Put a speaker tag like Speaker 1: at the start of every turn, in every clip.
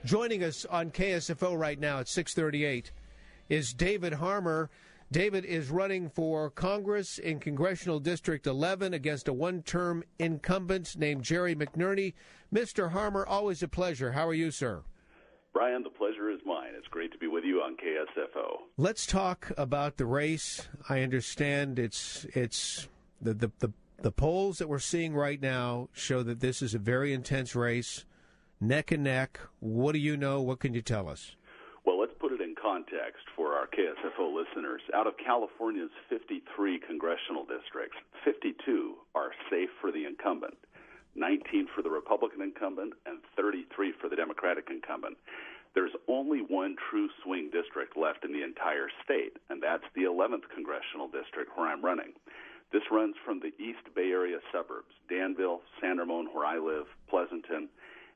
Speaker 1: Joining us on KSFO right now at 6:38 is David Harmer. David is running for Congress in Congressional District 11 against a one-term incumbent named Jerry McNerney. Mr. Harmer, always a pleasure. How are you, sir?
Speaker 2: Brian, the pleasure is mine. It's great to be with you on KSFO.
Speaker 1: Let's talk about the race. I understand it's the polls that we're seeing right now show that this is a very intense race, neck and neck. What do you know? What can you tell us?
Speaker 2: Well, let's put it in context for our KSFO listeners. Out of California's 53 congressional districts, 52 are safe for the incumbent, 19 for the Republican incumbent, and 33 for the Democratic incumbent. There's only one true swing district left in the entire state, and that's the 11th congressional district where I'm running. This runs from the East Bay Area suburbs, Danville, San Ramon, where I live, Pleasanton,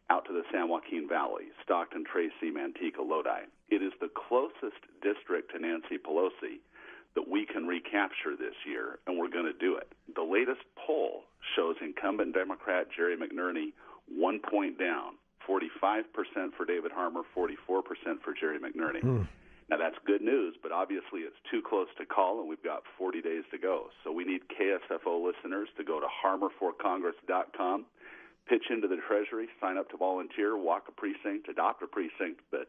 Speaker 2: out to the San Joaquin Valley, Stockton, Tracy, Manteca, Lodi. It is the closest district to Nancy Pelosi that we can recapture this year, and we're going to do it. The latest poll shows incumbent Democrat Jerry McNerney 1 point down, 45% for David Harmer, 44% for Jerry McNerney. Now, that's good news, but obviously it's too close to call, and we've got 40 days to go. So we need KSFO listeners to go to harmerforcongress.com, pitch into the Treasury, sign up to volunteer, walk a precinct, adopt a precinct, but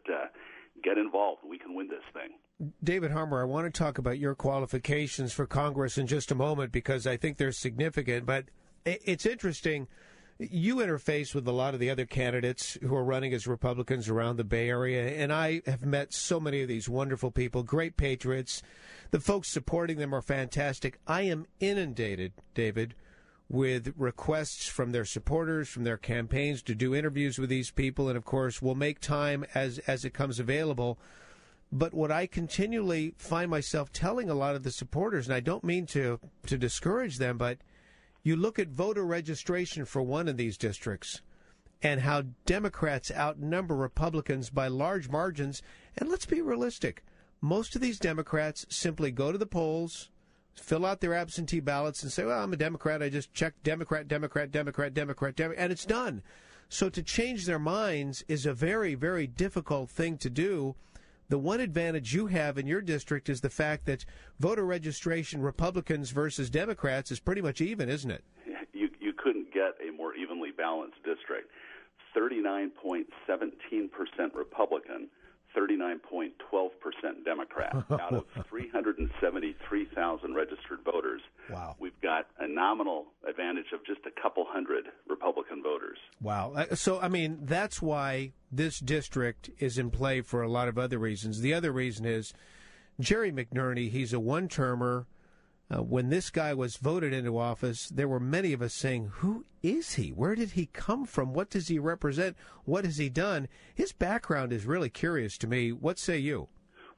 Speaker 2: get involved. We can win this thing.
Speaker 1: David Harmer, I want to talk about your qualifications for Congress in just a moment because I think they're significant, but it's interesting. You interface with a lot of the other candidates who are running as Republicans around the Bay Area, and I have met so many of these wonderful people, great patriots. The folks supporting them are fantastic. I am inundated, David, with requests from their supporters, from their campaigns to do interviews with these people, and, of course, we'll make time as it comes available. But what I continually find myself telling a lot of the supporters, and I don't mean to discourage them, but you look at voter registration for one of these districts and how Democrats outnumber Republicans by large margins. And let's be realistic. Most of these Democrats simply go to the polls, fill out their absentee ballots, and say, well, I'm a Democrat. I just check Democrat, and it's done. So to change their minds is a very, very difficult thing to do. The one advantage you have in your district is the fact that voter registration, Republicans versus Democrats, is pretty much even, isn't it?
Speaker 2: You couldn't get a more evenly balanced district. 39.17% Republican, 39.12% Democrat. Out of 373,000 registered voters,
Speaker 1: wow,
Speaker 2: we've got a nominal advantage of just a couple hundred Republican voters.
Speaker 1: Wow. So, I mean, that's why this district is in play for a lot of other reasons. The other reason is Jerry McNerney, he's a one-termer. When this guy was voted into office, there were many of us saying, who is he? Where did he come from? What does he represent? What has he done? His background is really curious to me. What say you?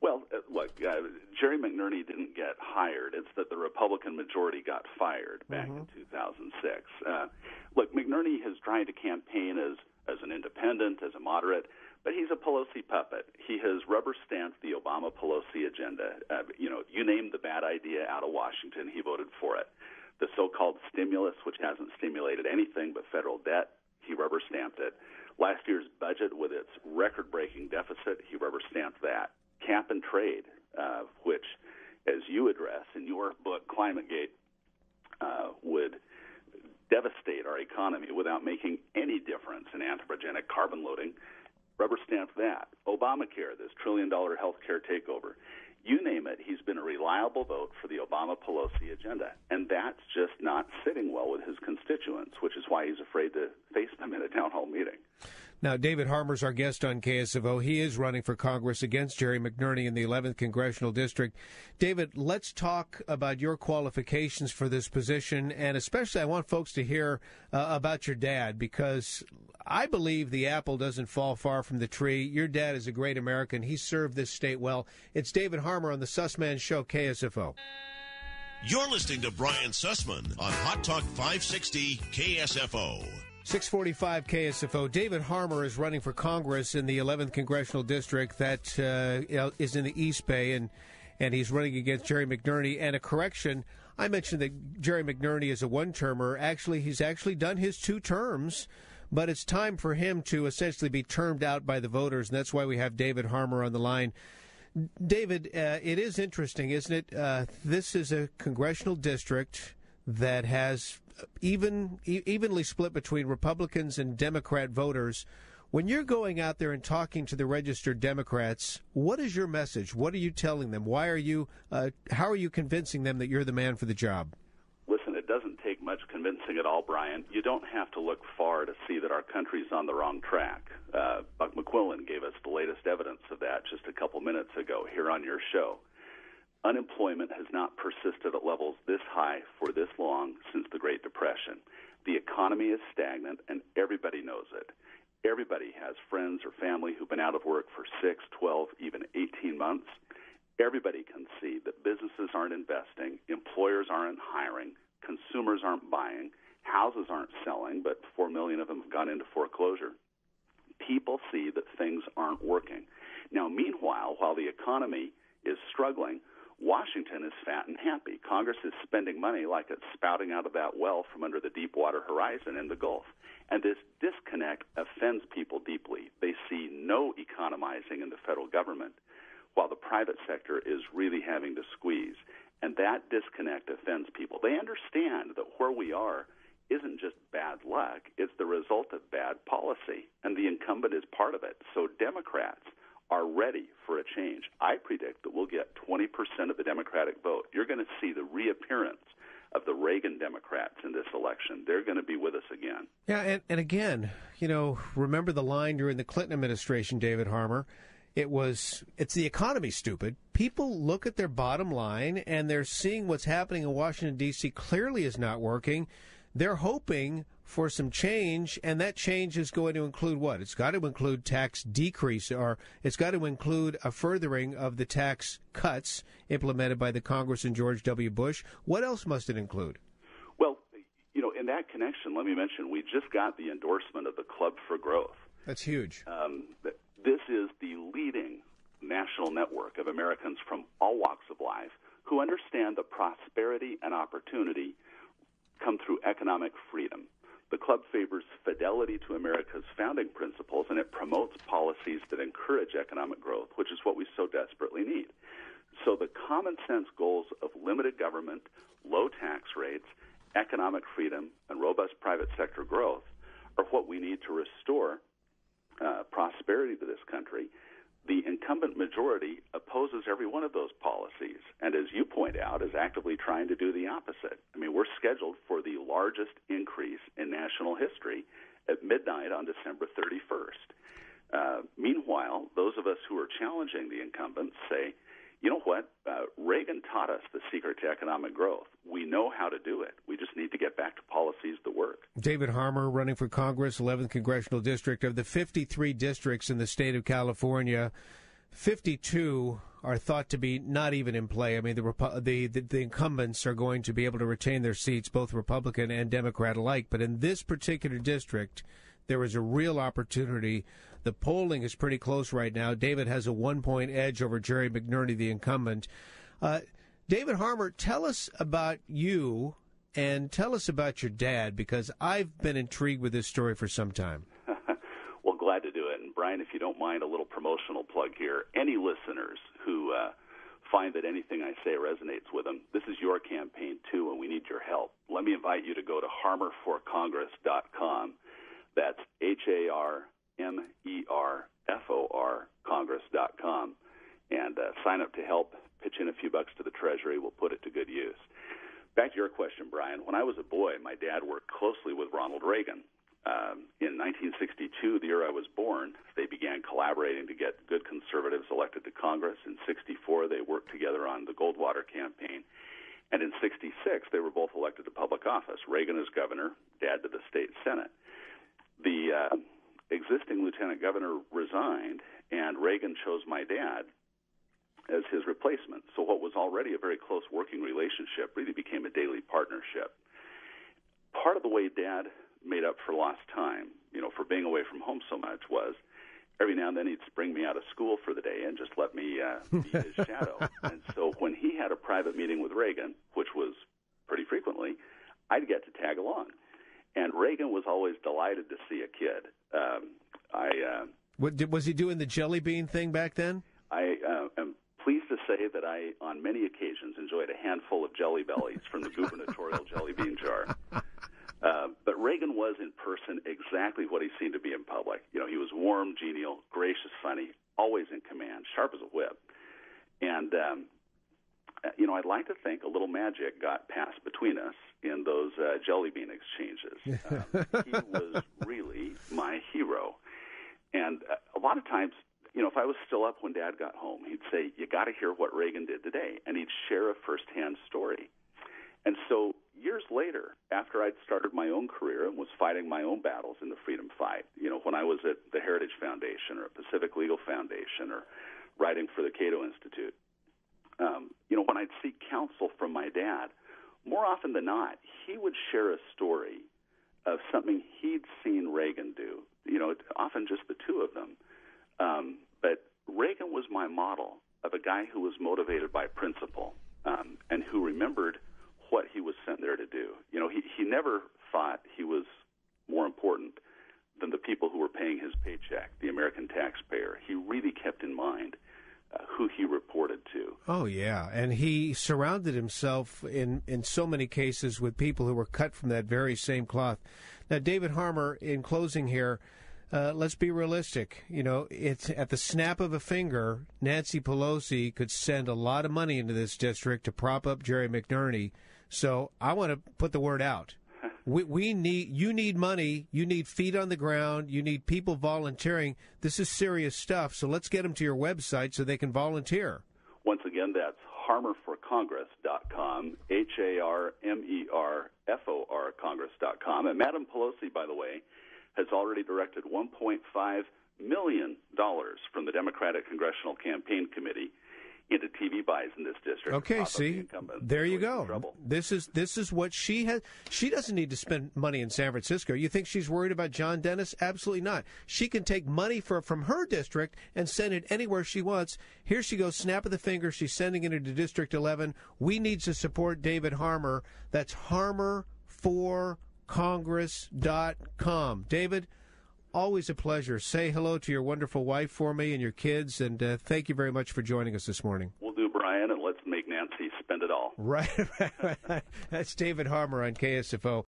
Speaker 2: Well, look, Jerry McNerney didn't get hired. It's that the Republican majority got fired back in 2006. Look, McNerney has tried to campaign as an independent, as a moderate, but he's a Pelosi puppet. He has rubber-stamped the Obama-Pelosi agenda. You name the bad idea out of Washington, he voted for it. The so-called stimulus, which hasn't stimulated anything but federal debt, he rubber-stamped it. Last year's budget, with its record-breaking deficit, he rubber-stamped that. Cap and trade, which, as you address in your book, ClimateGate, would devastate our economy without making any difference in anthropogenic carbon loading, rubber-stamped that. Obamacare, this trillion-dollar health care takeover. You name it, he's been a reliable vote for the Obama-Pelosi agenda. And that's just not sitting well with his constituents, which is why he's afraid to face them in a town hall meeting.
Speaker 1: Now, David Harmer's our guest on KSFO. He is running for Congress against Jerry McNerney in the 11th Congressional District. David, let's talk about your qualifications for this position, and especially I want folks to hear about your dad, because I believe the apple doesn't fall far from the tree. Your dad is a great American. He served this state well. It's David Harmer on the Sussman Show, KSFO.
Speaker 3: You're listening to Brian Sussman on Hot Talk 560 KSFO.
Speaker 1: 645 KSFO. David Harmer is running for Congress in the 11th Congressional District that is in the East Bay, and he's running against Jerry McNerney. And a correction, I mentioned that Jerry McNerney is a one-termer. Actually, he's done his 2 terms, but it's time for him to essentially be termed out by the voters, and that's why we have David Harmer on the line. David, it is interesting, isn't it? This is a congressional district that has evenly split between Republicans and Democrat voters. When you're going out there and talking to the registered Democrats, what is your message? What are you telling them? Why are you? How are you convincing them that you're the man for the job?
Speaker 2: Listen, it doesn't take much convincing at all, Brian. You don't have to look far to see that our country's on the wrong track. Buck McQuillan gave us the latest evidence of that just a couple minutes ago here on your show. Unemployment has not persisted at levels this high for this long since the Great Depression. The economy is stagnant, and everybody knows it. Everybody has friends or family who've been out of work for 6, 12, even 18 months. Everybody can see that businesses aren't investing, employers aren't hiring, consumers aren't buying, houses aren't selling, but 4 million of them have gone into foreclosure. People see that things aren't working. Now, meanwhile, while the economy is struggling, Washington is fat and happy. Congress is spending money like it's spouting out of that well from under the Deepwater Horizon in the Gulf. And this disconnect offends people deeply. They see no economizing in the federal government, while the private sector is really having to squeeze. And that disconnect offends people. They understand that where we are isn't just bad luck. It's the result of bad policy, and the incumbent is part of it. So Democrats are ready for a change. I predict that we'll get 20% of the Democratic vote. You're going to see the reappearance of the Reagan Democrats in this election. They're going to be with us again.
Speaker 1: Yeah, and again, remember the line during the Clinton administration, David Harmer. It's the economy, stupid. People look at their bottom line, and they're seeing what's happening in Washington, D.C. clearly is not working. They're hoping for some change, and that change is going to include what? It's got to include tax decrease, or it's got to include a furthering of the tax cuts implemented by the Congress and George W. Bush. What else must it include?
Speaker 2: Well, in that connection, let me mention we just got the endorsement of the Club for Growth.
Speaker 1: That's huge.
Speaker 2: This is the leading national network of Americans from all walks of life who understand that prosperity and opportunity come through economic freedom. The club favors fidelity to America's founding principles, and it promotes policies that encourage economic growth, which is what we so desperately need. So the common sense goals of limited government, low tax rates, economic freedom, and robust private sector growth are what we need to restore prosperity to this country. The incumbent majority opposes every one of those policies, and as you point out, is actively trying to do the opposite. I mean, we're scheduled for the largest increase in national history at midnight on December 31st. Meanwhile, those of us who are challenging the incumbents say, you know what, Reagan taught us the secret to economic growth. We know how to do it. We just need to get back to policies that work.
Speaker 1: David Harmer, running for Congress, 11th Congressional District. Of the 53 districts in the state of California, 52 are thought to be not even in play. I mean, the incumbents are going to be able to retain their seats, both Republican and Democrat alike. But in this particular district, there is a real opportunity. The polling is pretty close right now. David has a 1-point edge over Jerry McNerney, the incumbent. David Harmer, tell us about you and tell us about your dad, because I've been intrigued with this story for some time.
Speaker 2: Well, glad to do it. And, Brian, if you don't mind, a little promotional plug here. Any listeners who find that anything I say resonates with them, this is your campaign, too, and we need your help. Let me invite you to go to harmerforcongress.com. That's HARMERFOR Congress.com, and sign up to help. Pitch in a few bucks to the Treasury. We'll put it to good use. Back to your question, Brian. When I was a boy, my dad worked closely with Ronald Reagan. In 1962, the year I was born, they began collaborating to get good conservatives elected to Congress. In 64, they worked together on the Goldwater campaign. And in 66, they were both elected to public office. Reagan as governor, Dad to the state Senate. The existing lieutenant governor resigned, and Reagan chose my dad as his replacement. So what was already a very close working relationship really became a daily partnership. Part of the way Dad made up for lost time, for being away from home so much, was every now and then he'd spring me out of school for the day and just let me be his shadow. And so when he had a private meeting with Reagan, which was pretty frequently, I'd get to tag along. And Reagan was always delighted to see a kid.
Speaker 1: Was he doing the jelly bean thing back then?
Speaker 2: I am pleased to say that I, on many occasions, enjoyed a handful of Jelly Bellies from the gubernatorial jelly bean jar. But Reagan was in person exactly what he seemed to be in public. You know, he was warm, genial, gracious, funny, always in command, sharp as a whip. And, you know, I'd like to think a little magic got passed between us in those jelly bean exchanges. He was really my hero. And a lot of times, you know, if I was still up when Dad got home, he'd say, "You got to hear what Reagan did today." And he'd share a firsthand story. And so years later, after I'd started my own career and was fighting my own battles in the freedom fight, you know, when I was at the Heritage Foundation or Pacific Legal Foundation or writing for the Cato Institute, you know, when I'd seek counsel from my dad, more often than not, he would share a story of something he'd seen Reagan do, you know, often just the two of them. But Reagan was my model of a guy who was motivated by principle and who remembered what he was sent there to do. You know, he never thought he was more important than the people who were paying his paycheck, the American taxpayer. He really kept in mind who he reported to.
Speaker 1: Oh, yeah. And he surrounded himself in so many cases with people who were cut from that very same cloth. Now, David Harmer, in closing here, let's be realistic. You know, it's at the snap of a finger, Nancy Pelosi could send a lot of money into this district to prop up Jerry McNerney. So I want to put the word out. You need money. You need feet on the ground. You need people volunteering. This is serious stuff. So let's get them to your website so they can volunteer.
Speaker 2: Once again, that's harmerforcongress.com, HARMERFOR Congress.com. And Madam Pelosi, by the way, has already directed $1.5 million from the Democratic Congressional Campaign Committee into TV buys in this district.
Speaker 1: Okay, see, there you go. This is what she has. She doesn't need to spend money in San Francisco. You think she's worried about John Dennis? Absolutely not. She can take money from her district and send it anywhere she wants. Here she goes, snap of the finger. She's sending it into District 11. We need to support David Harmer. That's harmerforcongress.com. David, always a pleasure. Say hello to your wonderful wife for me and your kids, and thank you very much for joining us this morning.
Speaker 2: We'll do, Brian, and let's make Nancy spend it all.
Speaker 1: Right. That's David Harmer on KSFO.